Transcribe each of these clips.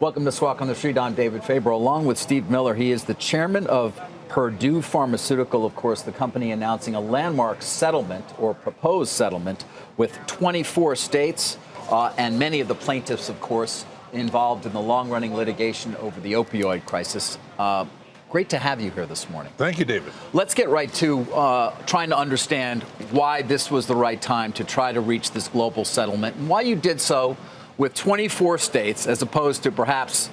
Welcome to Squawk on the Street. I'm David Faber, along with Steve Miller. He is the chairman of Purdue Pharmaceutical, of course, the company announcing a landmark settlement or proposed settlement with 24 states and many of the plaintiffs, of course, involved in the long-running litigation over the opioid crisis. Great to have you here this morning. Thank you, David. Let's get right to trying to understand why this was the right time to try to reach this global settlement and why you did so with 24 states as opposed to perhaps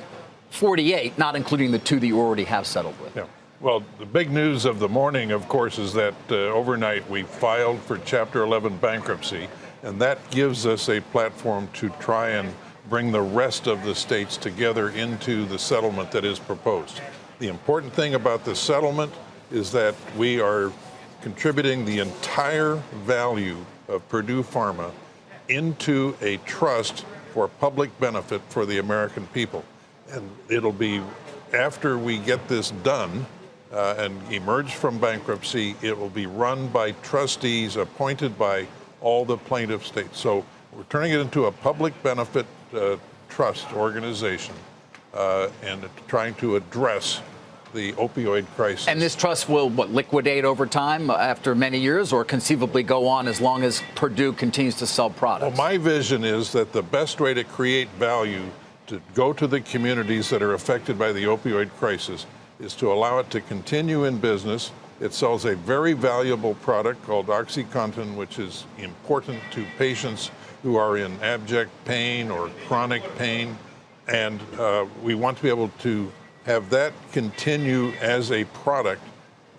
48, not including the two that you already have settled with. Yeah. Well, the big news of the morning, of course, is that overnight we filed for Chapter 11 bankruptcy, and that gives us a platform to try and bring the rest of the states together into the settlement that is proposed. The important thing about the settlement is that we are contributing the entire value of Purdue Pharma into a trust for public benefit for the American people. And it'll be after we get this done and emerge from bankruptcy, it will be run by trustees appointed by all the plaintiff states. So we're turning it into a public benefit trust organization and trying to address the opioid crisis. And this trust will, liquidate over time after many years or conceivably go on as long as Purdue continues to sell products? Well, my vision is that the best way to create value to go to the communities that are affected by the opioid crisis is to allow it to continue in business. It sells a very valuable product called OxyContin, which is important to patients who are in abject pain or chronic pain. And we want to be able to have that continue as a product,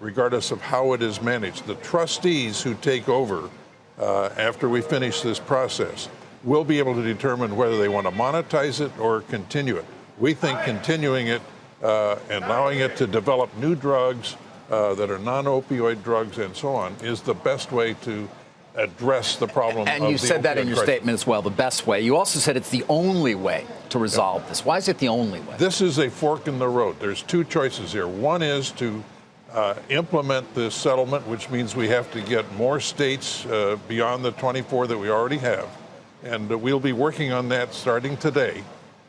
regardless of how it is managed. The trustees who take over after we finish this process will be able to determine whether they want to monetize it or continue it. We think continuing it and allowing it to develop new drugs that are non-opioid drugs and so on is the best way to address the problem. And you said that in your statement as well, the best way. You also said it's the only way to resolve this. Why is it the only way? This is a fork in the road. There's two choices here. One is to implement this settlement, which means we have to get more states beyond the 24 that we already have. And we'll be working on that starting today.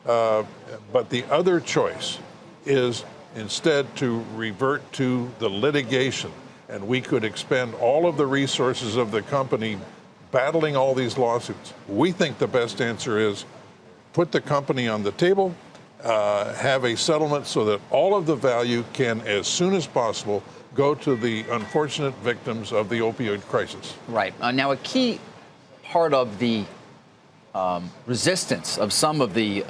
But the other choice is instead to revert to the litigation. And we could expend all of the resources of the company battling all these lawsuits. We think the best answer is put the company on the table, have a settlement so that all of the value can, as soon as possible, go to the unfortunate victims of the opioid crisis. Right. Now, a key part of the resistance of some of the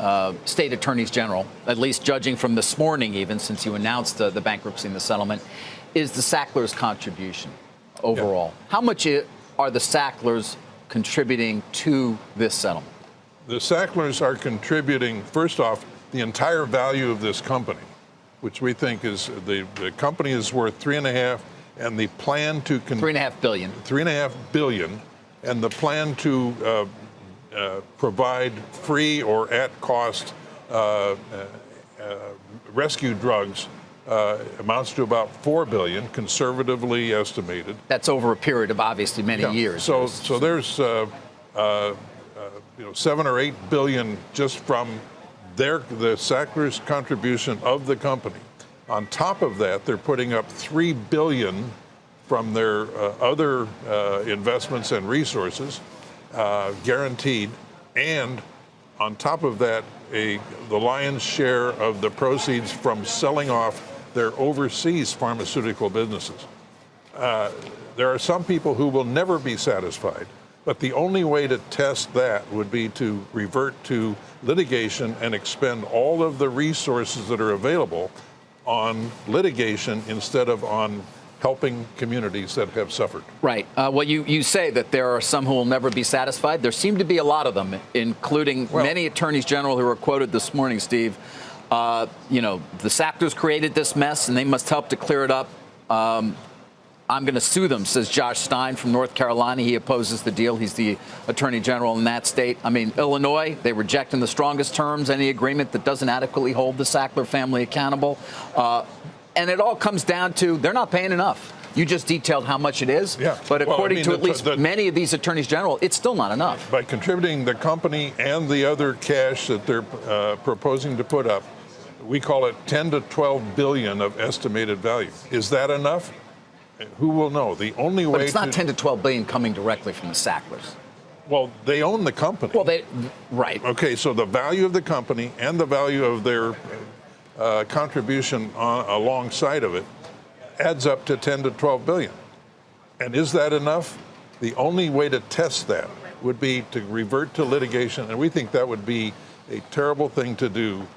state attorneys general, at least judging from this morning even, since you announced the bankruptcy and the settlement, is the Sacklers' contribution overall. Yeah. How much are the Sacklers contributing to this settlement? The Sacklers are contributing, first off, the entire value of this company, which we think is the company is worth $3.5 and the plan to $3.5 billion. $3.5 billion, and the plan to provide free or at cost rescue drugs amounts to about $4 billion, conservatively estimated. That's over a period of obviously many years. So there's 7 or 8 billion just from the Sacklers' contribution of the company. On top of that, they're putting up $3 billion from their other investments and resources, guaranteed, and on top of that, the lion's share of the proceeds from selling off their overseas pharmaceutical businesses. There are some people who will never be satisfied, but the only way to test that would be to revert to litigation and expend all of the resources that are available on litigation instead of on helping communities that have suffered. Right. Well, you say that there are some who will never be satisfied. There seem to be a lot of them, including many attorneys general who were quoted this morning, Steve. The Sacklers created this mess, and they must help to clear it up. I'm going to sue them, says Josh Stein from North Carolina. He opposes the deal. He's the attorney general in that state. I mean, Illinois, they reject in the strongest terms any agreement that doesn't adequately hold the Sackler family accountable. And it all comes down to they're not paying enough. You just detailed how much it is. Yeah. But according to at least the many of these attorneys general, it's still not enough. By contributing the company and the other cash that they're proposing to put up, we call it 10 to 12 billion of estimated value. Is that enough? Who will know? The only way. But it's not 10 to 12 billion coming directly from the Sacklers. Well, they own the company. Well, right. Okay, so the value of the company and the value of their contribution alongside of it adds up to 10 to 12 billion. And is that enough? The only way to test that would be to revert to litigation, and we think that would be a terrible thing to do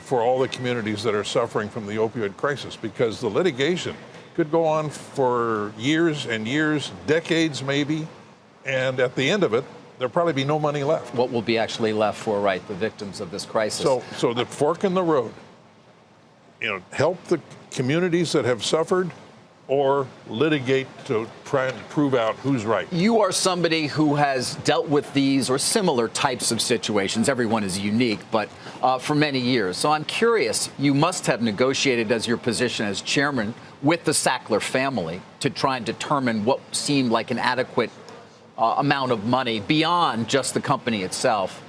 for all the communities that are suffering from the opioid crisis, because the litigation could go on for years and years, decades maybe, and at the end of it, there'll probably be no money left. What will be actually left for, right, the victims of this crisis? So the fork in the road, help the communities that have suffered, or litigate to try and prove out who's right. You are somebody who has dealt with these or similar types of situations. Everyone is unique, but for many years. So I'm curious, you must have negotiated as your position as chairman with the Sackler family to try and determine what seemed like an adequate amount of money beyond just the company itself.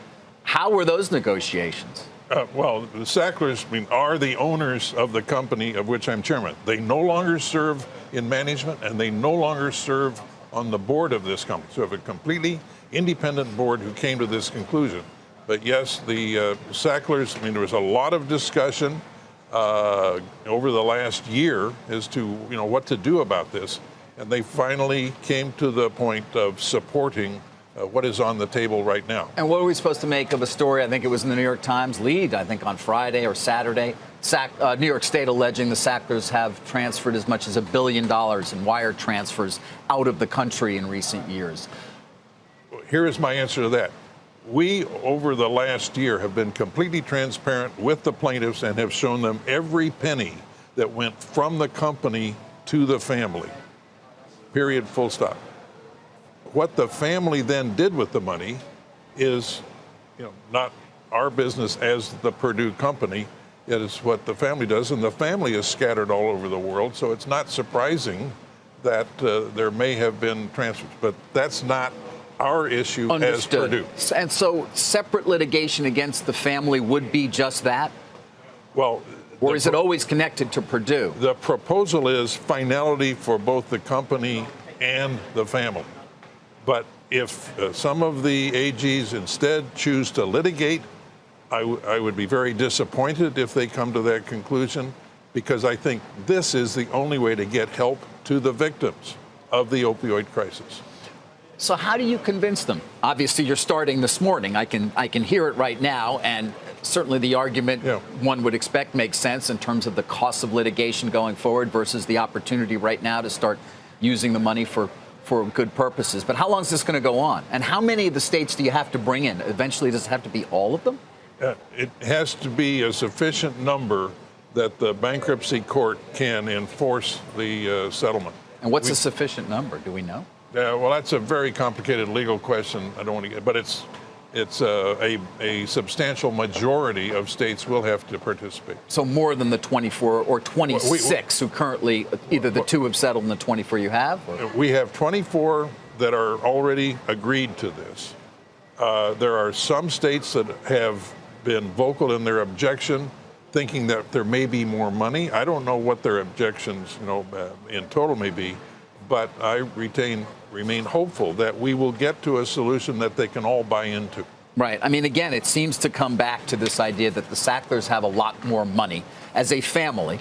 How were those negotiations? Well, the Sacklers are the owners of the company of which I'm chairman. They no longer serve in management, and they no longer serve on the board of this company. So we have a completely independent board who came to this conclusion. But yes, the Sacklers, there was a lot of discussion over the last year as to what to do about this, and they finally came to the point of supporting what is on the table right now. And what are we supposed to make of a story? I think it was in the New York Times lead, I think on Friday or Saturday. New York State alleging the Sacklers have transferred as much as $1 billion in wire transfers out of the country in recent years. Here is my answer to that. We, over the last year, have been completely transparent with the plaintiffs and have shown them every penny that went from the company to the family. Period, full stop. What the family then did with the money is, not our business as the Purdue company. It is what the family does, and the family is scattered all over the world, so it's not surprising that there may have been transfers. But that's not our issue. Understood. As Purdue. And so separate litigation against the family would be just that? Well, or is it always connected to Purdue? The proposal is finality for both the company and the family. But if some of the AGs instead choose to litigate, I would be very disappointed if they come to that conclusion, because I think this is the only way to get help to the victims of the opioid crisis. So how do you convince them? Obviously, you're starting this morning. I can hear it right now, and certainly the argument one would expect makes sense in terms of the cost of litigation going forward versus the opportunity right now to start using the money for good purposes. But how long is this going to go on? And how many of the states do you have to bring in? Eventually, does it have to be all of them? It has to be a sufficient number that the bankruptcy court can enforce the settlement. And what's a sufficient number? Do we know? Well, that's a very complicated legal question. I don't want to get, but it's a substantial majority of states will have to participate. So more than the 24 or 26 who currently, either the two have settled and the 24 you have? Or? We have 24 that are already agreed to this. There are some states that have been vocal in their objection, thinking that there may be more money. I don't know what their objections, in total may be, but I remain hopeful that we will get to a solution that they can all buy into. Right. Again, it seems to come back to this idea that the Sacklers have a lot more money as a family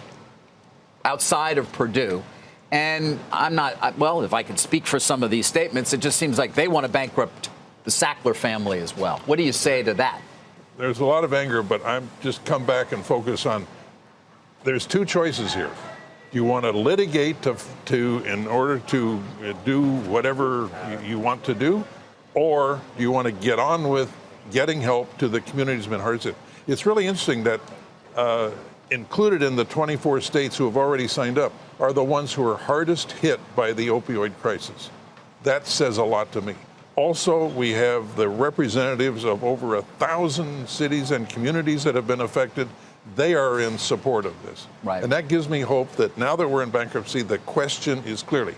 outside of Purdue. And if I could speak for some of these statements, it just seems like they want to bankrupt the Sackler family as well. What do you say to that? There's a lot of anger, but I'm just come back and focus on, there's two choices here. Do you want to litigate in order to do whatever you want to do, or do you want to get on with getting help to the communities been hardest hit? It's really interesting that included in the 24 states who have already signed up are the ones who are hardest hit by the opioid crisis. That says a lot to me. Also, we have the representatives of over 1,000 cities and communities that have been affected. they are in support of this. Right. And that gives me hope that now that we're in bankruptcy, the question is clearly,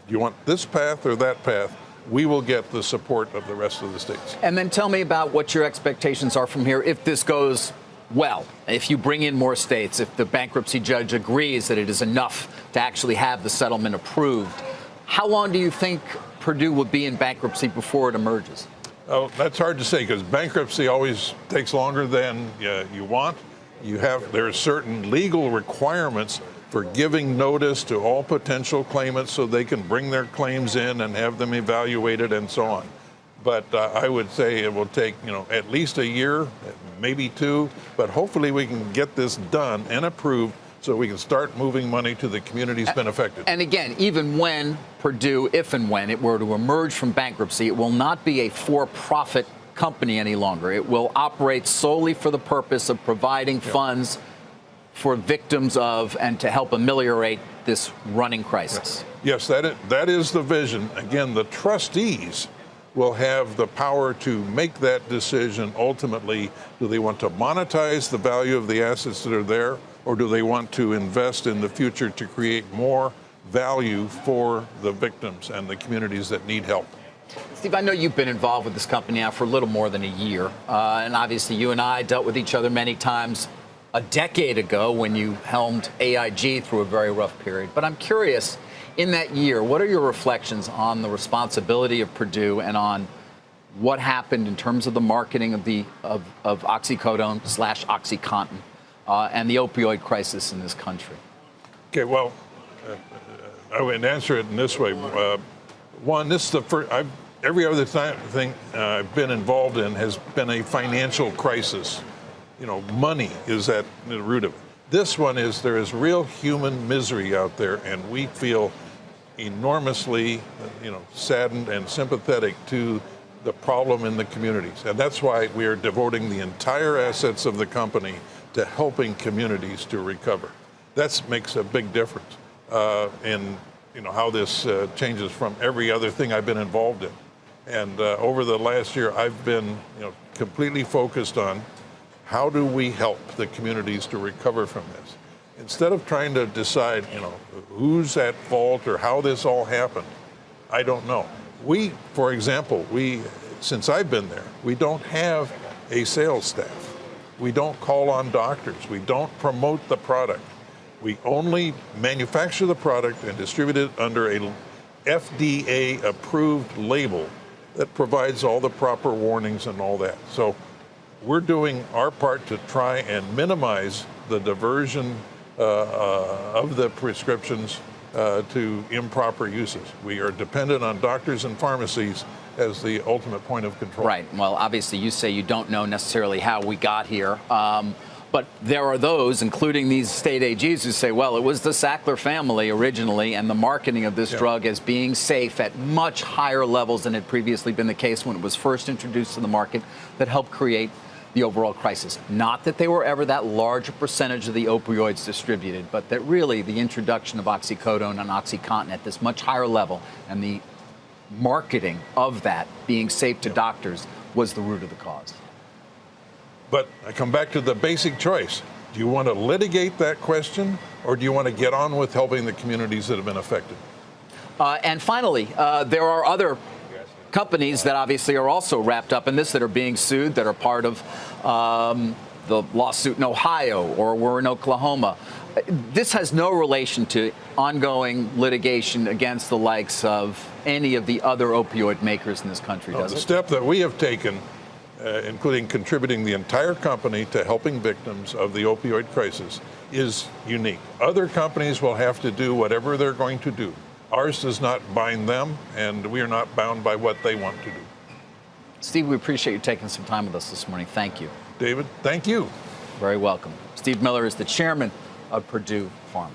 do you want this path or that path? We will get the support of the rest of the states. And then tell me about what your expectations are from here if this goes well, if you bring in more states, if the bankruptcy judge agrees that it is enough to actually have the settlement approved. How long do you think Purdue will be in bankruptcy before it emerges? Oh, that's hard to say because bankruptcy always takes longer than you want. There are certain legal requirements for giving notice to all potential claimants so they can bring their claims in and have them evaluated and so on. But I would say it will take, at least a year, maybe 2, but hopefully we can get this done and approved so we can start moving money to the communities been affected. And again, even when Purdue, if and when it were to emerge from bankruptcy, it will not be a for-profit company any longer. It will operate solely for the purpose of providing funds for victims of and to help ameliorate this running crisis. Yes, that is the vision. Again, the trustees will have the power to make that decision ultimately. Do they want to monetize the value of the assets that are there, or do they want to invest in the future to create more value for the victims and the communities that need help? Steve, I know you've been involved with this company now for a little more than a year, and obviously you and I dealt with each other many times a decade ago when you helmed AIG through a very rough period. But I'm curious, in that year, what are your reflections on the responsibility of Purdue and on what happened in terms of the marketing of oxycodone / OxyContin and the opioid crisis in this country? Okay, well, I would answer it in this way. One, this is the first. Every other thing I've been involved in has been a financial crisis. Money is at the root of it. This one is there is real human misery out there, and we feel enormously, saddened and sympathetic to the problem in the communities. And that's why we are devoting the entire assets of the company to helping communities to recover. That makes a big difference in how this changes from every other thing I've been involved in. And over the last year, I've been completely focused on how do we help the communities to recover from this? Instead of trying to decide, who's at fault or how this all happened, I don't know. For example, since I've been there, we don't have a sales staff. We don't call on doctors. We don't promote the product. We only manufacture the product and distribute it under a FDA-approved label that provides all the proper warnings and all that. So we're doing our part to try and minimize the diversion of the prescriptions to improper uses. We are dependent on doctors and pharmacies as the ultimate point of control. Right. Well, obviously, you say you don't know necessarily how we got here. But there are those, including these state AGs, who say, well, it was the Sackler family originally and the marketing of this drug as being safe at much higher levels than had previously been the case when it was first introduced to the market that helped create the overall crisis. Not that they were ever that large a percentage of the opioids distributed, but that really the introduction of oxycodone and OxyContin at this much higher level and the marketing of that being safe to doctors was the root of the cause. But I come back to the basic choice. Do you want to litigate that question, or do you want to get on with helping the communities that have been affected? And finally, there are other companies that obviously are also wrapped up in this that are being sued, that are part of the lawsuit in Ohio or were in Oklahoma. This has no relation to ongoing litigation against the likes of any of the other opioid makers in this country, does it? The step that we have taken, including contributing the entire company to helping victims of the opioid crisis, is unique. Other companies will have to do whatever they're going to do. Ours does not bind them, and we are not bound by what they want to do. Steve, we appreciate you taking some time with us this morning. Thank you. David, thank you. Very welcome. Steve Miller is the chairman of Purdue Pharma.